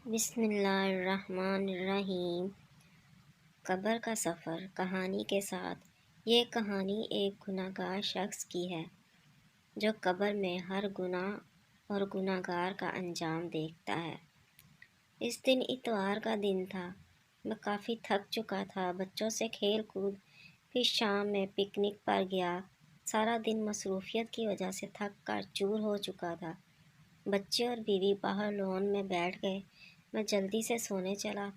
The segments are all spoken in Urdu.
بسم اللہ الرحمن الرحیم۔ قبر کا سفر کہانی کے ساتھ۔ یہ کہانی ایک گناہگار شخص کی ہے جو قبر میں ہر گناہ اور گناہگار کا انجام دیکھتا ہے۔ اس دن اتوار کا دن تھا۔ میں کافی تھک چکا تھا، بچوں سے کھیل کود، پھر شام میں پکنک پر گیا۔ سارا دن مصروفیت کی وجہ سے تھک کر چور ہو چکا تھا۔ بچے اور بیوی باہر لون میں بیٹھ گئے، میں جلدی سے سونے چلا۔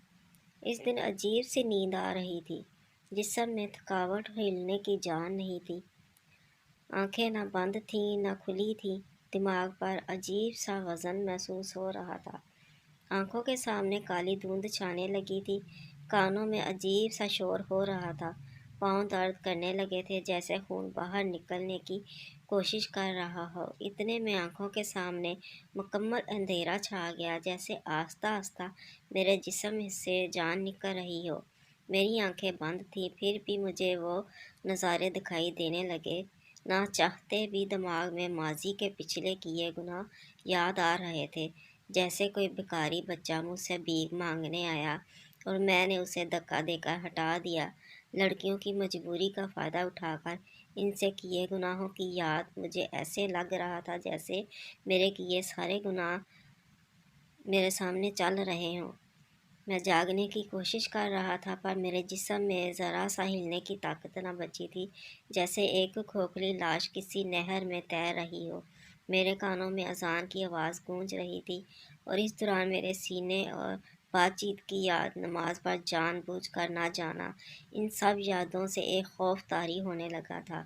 اس دن عجیب سی نیند آ رہی تھی، جسم میں تھکاوٹ، ہلنے کی جان نہیں تھی۔ آنکھیں نہ بند تھیں نہ کھلی تھیں، دماغ پر عجیب سا وزن محسوس ہو رہا تھا۔ آنکھوں کے سامنے کالی دھند چھانے لگی تھی، کانوں میں عجیب سا شور ہو رہا تھا، پاؤں درد کرنے لگے تھے جیسے خون باہر نکلنے کی کوشش کر رہا ہو۔ اتنے میں آنکھوں کے سامنے مکمل اندھیرا چھا گیا، جیسے آہستہ آہستہ میرے جسم سے جان نکل رہی ہو۔ میری آنکھیں بند تھیں، پھر بھی مجھے وہ نظارے دکھائی دینے لگے۔ نہ چاہتے بھی دماغ میں ماضی کے پچھلے کیے گناہ یاد آ رہے تھے، جیسے کوئی بھکاری بچہ مجھ سے بھیک مانگنے آیا اور میں نے اسے دھکا دے کر ہٹا دیا۔ لڑکیوں کی مجبوری کا فائدہ اٹھا کر ان سے کیے گناہوں کی یاد مجھے ایسے لگ رہا تھا جیسے میرے کیے سارے گناہ میرے سامنے چل رہے ہوں۔ میں جاگنے کی کوشش کر رہا تھا، پر میرے جسم میں ذرا سا ہلنے کی طاقت نہ بچی تھی، جیسے ایک کھوکھلی لاش کسی نہر میں تیر رہی ہو۔ میرے کانوں میں اذان کی آواز گونج رہی تھی اور اس دوران میرے سینے اور بات چیت کی یاد، نماز پر جان بوجھ کر نہ جانا، ان سب یادوں سے ایک خوف طاری ہونے لگا تھا۔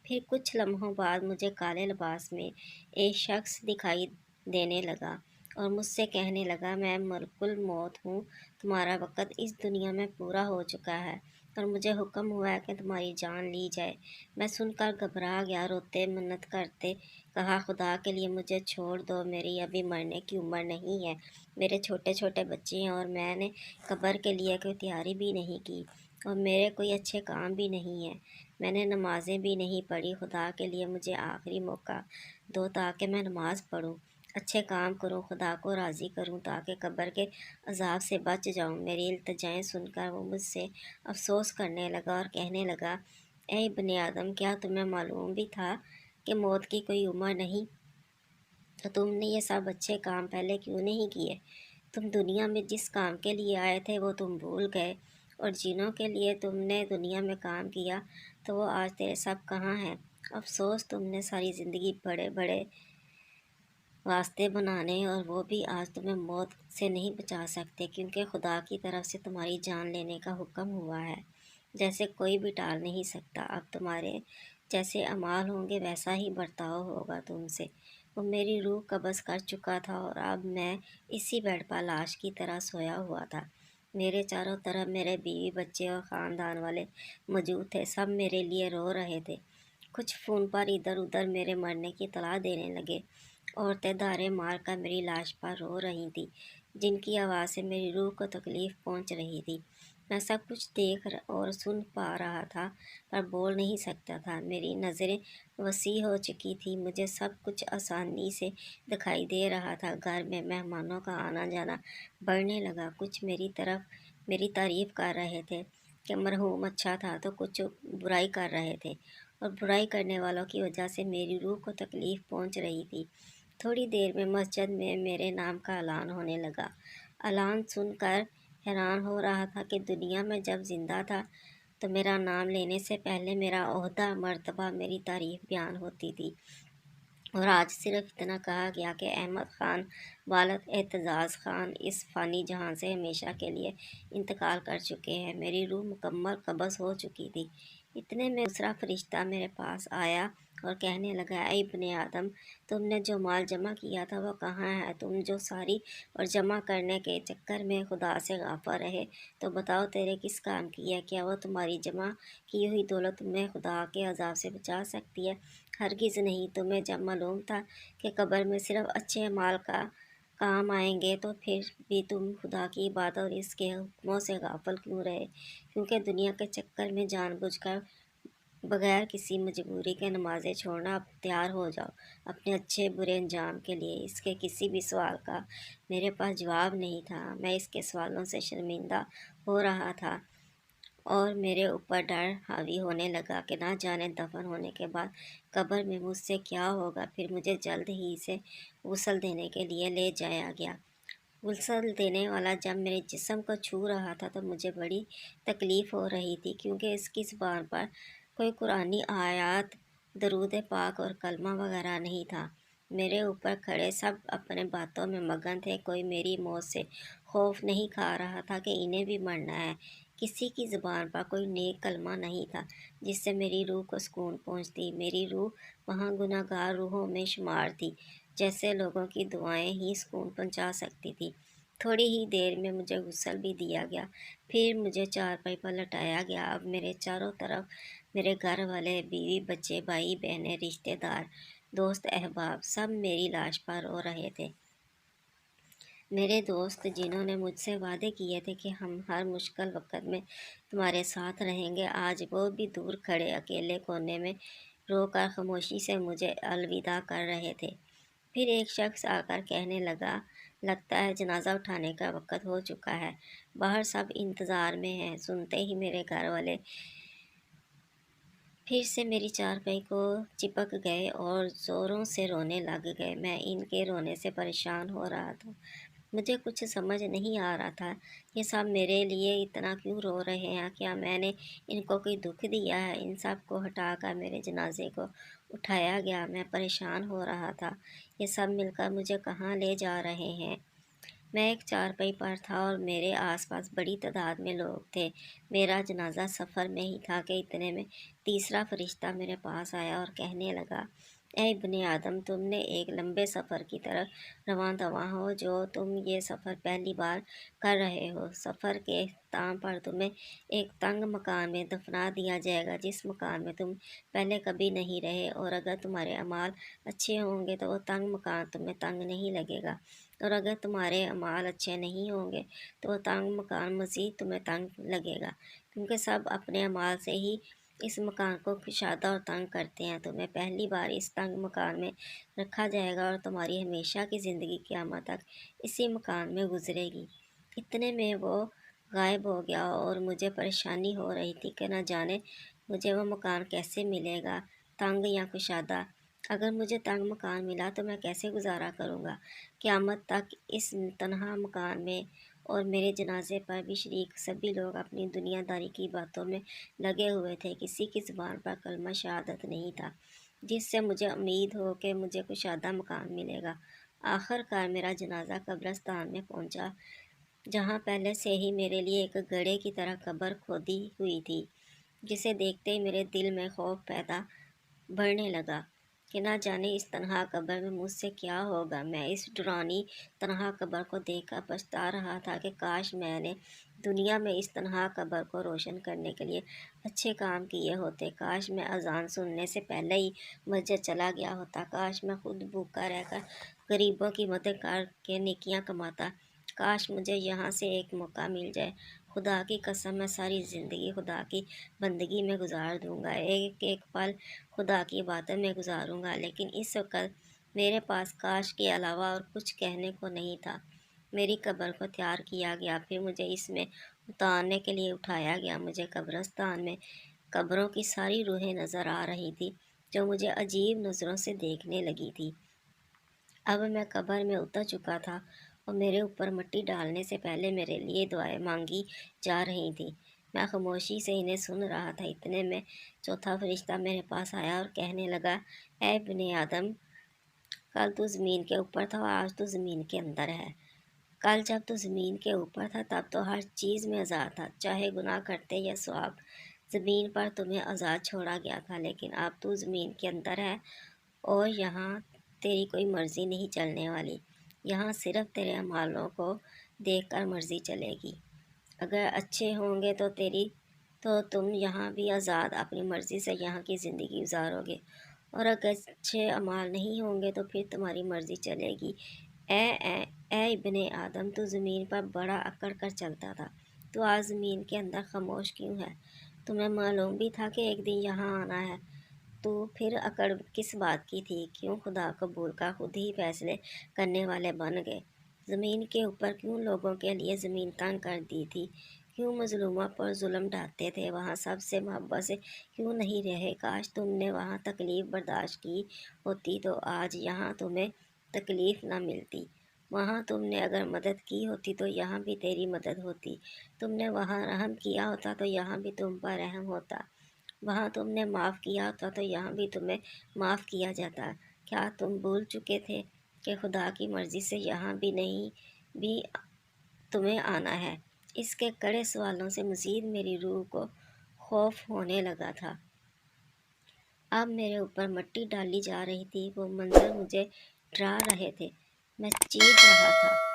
پھر کچھ لمحوں بعد مجھے کالے لباس میں ایک شخص دکھائی دینے لگا اور مجھ سے کہنے لگا، میں ملک الموت ہوں، تمہارا وقت اس دنیا میں پورا ہو چکا ہے اور مجھے حکم ہوا ہے کہ تمہاری جان لی جائے۔ میں سن کر گھبرا گیا، روتے منت کرتے کہا، خدا کے لیے مجھے چھوڑ دو، میری ابھی مرنے کی عمر نہیں ہے، میرے چھوٹے چھوٹے بچے ہیں اور میں نے قبر کے لیے کوئی تیاری بھی نہیں کی اور میرے کوئی اچھے کام بھی نہیں ہیں، میں نے نمازیں بھی نہیں پڑھی، خدا کے لیے مجھے آخری موقع دو تاکہ میں نماز پڑھوں، اچھے کام کروں، خدا کو راضی کروں تاکہ قبر کے عذاب سے بچ جاؤں۔ میری التجائیں سن کر وہ مجھ سے افسوس کرنے لگا اور کہنے لگا، اے ابن آدم، کیا تمہیں معلوم بھی تھا کہ موت کی کوئی عمر نہیں؟ تو تم نے یہ سب اچھے کام پہلے کیوں نہیں کیے؟ تم دنیا میں جس کام کے لیے آئے تھے وہ تم بھول گئے، اور جنوں کے لیے تم نے دنیا میں کام کیا تو وہ آج تیرے سب کہاں ہیں؟ افسوس، تم نے ساری زندگی بڑے بڑے واسطے بنانے اور وہ بھی آج تمہیں موت سے نہیں بچا سکتے، کیونکہ خدا کی طرف سے تمہاری جان لینے کا حکم ہوا ہے، جیسے کوئی بھی ٹال نہیں سکتا۔ اب تمہارے جیسے اعمال ہوں گے ویسا ہی برتاؤ ہوگا تم سے۔ وہ میری روح قبض کر چکا تھا اور اب میں اسی بیڈ پر لاش کی طرح سویا ہوا تھا۔ میرے چاروں طرف میرے بیوی بچے اور خاندان والے موجود تھے، سب میرے لیے رو رہے تھے۔ کچھ فون پر ادھر ادھر میرے مرنے کی اطلاع دینے لگے۔ عورتیں دھارے مار کر میری لاش پر رو رہی تھیں، جن کی آواز سے میری روح کو تکلیف پہنچ رہی تھی۔ میں سب کچھ دیکھ اور سن پا رہا تھا، پر بول نہیں سکتا تھا۔ میری نظریں وسیع ہو چکی تھیں، مجھے سب کچھ آسانی سے دکھائی دے رہا تھا۔ گھر میں مہمانوں کا آنا جانا بڑھنے لگا، کچھ میری تعریف کر رہے تھے کہ مرحوم اچھا تھا، تو کچھ برائی کر رہے تھے، اور برائی کرنے والوں کی وجہ سے میری روح کو تکلیف پہنچ رہی تھی۔ تھوڑی دیر میں مسجد میں میرے نام کا اعلان ہونے لگا۔ اعلان سن کر حیران ہو رہا تھا کہ دنیا میں جب زندہ تھا تو میرا نام لینے سے پہلے میرا عہدہ، مرتبہ، میری تعریف بیان ہوتی تھی، اور آج صرف اتنا کہا گیا کہ احمد خان والد اعتزاز خان اس فانی جہاں سے ہمیشہ کے لیے انتقال کر چکے ہیں۔ میری روح مکمل قبض ہو چکی تھی۔ اتنے میں دوسرا فرشتہ میرے پاس آیا اور کہنے لگا، اے ابن آدم، تم نے جو مال جمع کیا تھا وہ کہاں ہے؟ تم جو ساری اور جمع کرنے کے چکر میں خدا سے غافل رہے، تو بتاؤ تیرے کس کام کی ہے؟ کیا وہ تمہاری جمع کی ہوئی دولت تمہیں خدا کے عذاب سے بچا سکتی ہے؟ ہرگز نہیں۔ تمہیں جب معلوم تھا کہ قبر میں صرف اچھے مال کا کام آئیں گے تو پھر بھی تم خدا کی عبادت اور اس کے حکموں سے غافل کیوں رہے؟ کیونکہ دنیا کے چکر میں جان بوجھ کر بغیر کسی مجبوری کے نمازیں چھوڑنا، اب تیار ہو جاؤ اپنے اچھے برے انجام کے لیے۔ اس کے کسی بھی سوال کا میرے پاس جواب نہیں تھا۔ میں اس کے سوالوں سے شرمندہ ہو رہا تھا اور میرے اوپر ڈر حاوی ہونے لگا کہ نہ جانے دفن ہونے کے بعد قبر میں مجھ سے کیا ہوگا۔ پھر مجھے جلد ہی سے غسل دینے کے لیے لے جایا گیا۔ غسل دینے والا جب میرے جسم کو چھو رہا تھا تو مجھے بڑی تکلیف ہو رہی تھی، کیونکہ اس کی زبان پر کوئی قرآنی آیات، درود پاک اور کلمہ وغیرہ نہیں تھا۔ میرے اوپر کھڑے سب اپنے باتوں میں مگن تھے، کوئی میری موت سے خوف نہیں کھا رہا تھا کہ انہیں بھی مرنا ہے۔ کسی کی زبان پر کوئی نیک کلمہ نہیں تھا جس سے میری روح کو سکون پہنچتی۔ میری روح وہاں گناہ گار روحوں میں شمار تھی، جیسے لوگوں کی دعائیں ہی سکون پہنچا سکتی تھی۔ تھوڑی ہی دیر میں مجھے غسل بھی دیا گیا، پھر مجھے چارپائی پر لٹایا گیا۔ اب میرے چاروں طرف میرے گھر والے، بیوی بچے، بھائی بہنیں، رشتہ دار، دوست احباب سب میری لاش پر رو رہے تھے۔ میرے دوست جنہوں نے مجھ سے وعدے کیے تھے کہ ہم ہر مشکل وقت میں تمہارے ساتھ رہیں گے، آج وہ بھی دور کھڑے اکیلے کونے میں رو کر خاموشی سے مجھے الوداع کر رہے تھے۔ پھر ایک شخص آ کر کہنے لگا، لگتا ہے جنازہ اٹھانے کا وقت ہو چکا ہے، باہر سب انتظار میں ہیں۔ سنتے ہی میرے گھر والے پھر سے میری چارپائی کو چپک گئے اور زوروں سے رونے لگ گئے۔ میں ان کے رونے سے پریشان ہو رہا تھا۔ مجھے کچھ سمجھ نہیں آ رہا تھا، یہ سب میرے لیے اتنا کیوں رو رہے ہیں؟ کیا میں نے ان کو کوئی دکھ دیا ہے؟ ان سب کو ہٹا کر میرے جنازے کو اٹھایا گیا۔ میں پریشان ہو رہا تھا، یہ سب مل کر مجھے کہاں لے جا رہے ہیں؟ میں ایک چارپائی پر تھا اور میرے آس پاس بڑی تعداد میں لوگ تھے۔ میرا جنازہ سفر میں ہی تھا کہ اتنے میں تیسرا فرشتہ میرے پاس آیا اور کہنے لگا، اے ابن آدم، تم نے ایک لمبے سفر کی طرف رواں دواں ہو۔ جو تم یہ سفر پہلی بار کر رہے ہو، سفر کے اختتام پر تمہیں ایک تنگ مکان میں دفنا دیا جائے گا، جس مکان میں تم پہلے کبھی نہیں رہے، اور اگر تمہارے اعمال اچھے ہوں گے تو وہ تنگ مکان تمہیں تنگ نہیں لگے گا، اور اگر تمہارے اعمال اچھے نہیں ہوں گے تو وہ تنگ مکان مزید تمہیں تنگ لگے گا، کیونکہ سب اپنے اعمال سے ہی اس مکان کو کشادہ اور تنگ کرتے ہیں۔ تمہیں پہلی بار اس تنگ مکان میں رکھا جائے گا اور تمہاری ہمیشہ کی زندگی قیامت تک اسی مکان میں گزرے گی۔ اتنے میں وہ غائب ہو گیا اور مجھے پریشانی ہو رہی تھی کہ نہ جانے مجھے وہ مکان کیسے ملے گا، تنگ یا کشادہ۔ اگر مجھے تنگ مکان ملا تو میں کیسے گزارا کروں گا قیامت تک اس تنہا مکان میں؟ اور میرے جنازے پر بھی شریک سبھی لوگ اپنی دنیا داری کی باتوں میں لگے ہوئے تھے۔ کسی کی زبان پر کلمہ شہادت نہیں تھا جس سے مجھے امید ہو کہ مجھے کشادہ مکان ملے گا۔ آخر کار میرا جنازہ قبرستان میں پہنچا، جہاں پہلے سے ہی میرے لیے ایک گڑھے کی طرح قبر کھودی ہوئی تھی، جسے دیکھتے ہی میرے دل میں خوف پیدا بڑھنے لگا کہ نہ جانے اس تنہا قبر میں مجھ سے کیا ہوگا۔ میں اس ڈرانی تنہا قبر کو دیکھ کر پچھتا رہا تھا کہ کاش میں نے دنیا میں اس تنہا قبر کو روشن کرنے کے لیے اچھے کام کیے ہوتے۔ کاش میں اذان سننے سے پہلے ہی مسجد چلا گیا ہوتا۔ کاش میں خود بھوکا رہ کر غریبوں کی مدد کر کے نیکیاں کماتا۔ کاش مجھے یہاں سے ایک موقع مل جائے۔ خدا کی قسم، میں ساری زندگی خدا کی بندگی میں گزار دوں گا، ایک ایک پل خدا کی عبادت میں گزاروں گا، لیکن اس وقت میرے پاس کاش کے علاوہ اور کچھ کہنے کو نہیں تھا۔ میری قبر کو تیار کیا گیا، پھر مجھے اس میں اتارنے کے لیے اٹھایا گیا۔ مجھے قبرستان میں قبروں کی ساری روحیں نظر آ رہی تھی جو مجھے عجیب نظروں سے دیکھنے لگی تھی۔ اب میں قبر میں اتر چکا تھا اور میرے اوپر مٹی ڈالنے سے پہلے میرے لیے دعائیں مانگی جا رہی تھیں۔ میں خاموشی سے انہیں سن رہا تھا۔ اتنے میں چوتھا فرشتہ میرے پاس آیا اور کہنے لگا، اے ابن آدم، کل تو زمین کے اوپر تھا اور آج تو زمین کے اندر ہے۔ کل جب تو زمین کے اوپر تھا تب تو ہر چیز میں آزاد تھا، چاہے گناہ کرتے یا ثواب۔ زمین پر تمہیں آزاد چھوڑا گیا تھا، لیکن اب تو زمین کے اندر ہے اور یہاں تیری کوئی مرضی نہیں چلنے والی۔ یہاں صرف تیرے اعمالوں کو دیکھ کر مرضی چلے گی۔ اگر اچھے ہوں گے تو تم یہاں بھی آزاد اپنی مرضی سے یہاں کی زندگی گزارو گے، اور اگر اچھے اعمال نہیں ہوں گے تو پھر تمہاری مرضی چلے گی۔ اے ابن آدم، تو زمین پر بڑا اکڑ کر چلتا تھا، تو آج زمین کے اندر خاموش کیوں ہے؟ تمہیں معلوم بھی تھا کہ ایک دن یہاں آنا ہے، تو پھر اکڑ کس بات کی تھی؟ کیوں خدا قبول کا خود ہی فیصلے کرنے والے بن گئے؟ زمین کے اوپر کیوں لوگوں کے لیے زمین تنگ کر دی تھی؟ کیوں مظلوموں پر ظلم ڈھاتے تھے؟ وہاں سب سے محبت سے کیوں نہیں رہے؟ کاش تم نے وہاں تکلیف برداشت کی ہوتی تو آج یہاں تمہیں تکلیف نہ ملتی۔ وہاں تم نے اگر مدد کی ہوتی تو یہاں بھی تیری مدد ہوتی۔ تم نے وہاں رحم کیا ہوتا تو یہاں بھی تم پر رحم ہوتا۔ وہاں تم نے معاف کیا ہوتا تو یہاں بھی تمہیں معاف کیا جاتا۔ کیا تم بھول چکے تھے کہ خدا کی مرضی سے یہاں بھی نہیں بھی تمہیں آنا ہے؟ اس کے کڑے سوالوں سے مزید میری روح کو خوف ہونے لگا تھا۔ اب میرے اوپر مٹی ڈالی جا رہی تھی، وہ منظر مجھے ڈرا رہے تھے۔ میں چیخ رہا تھا۔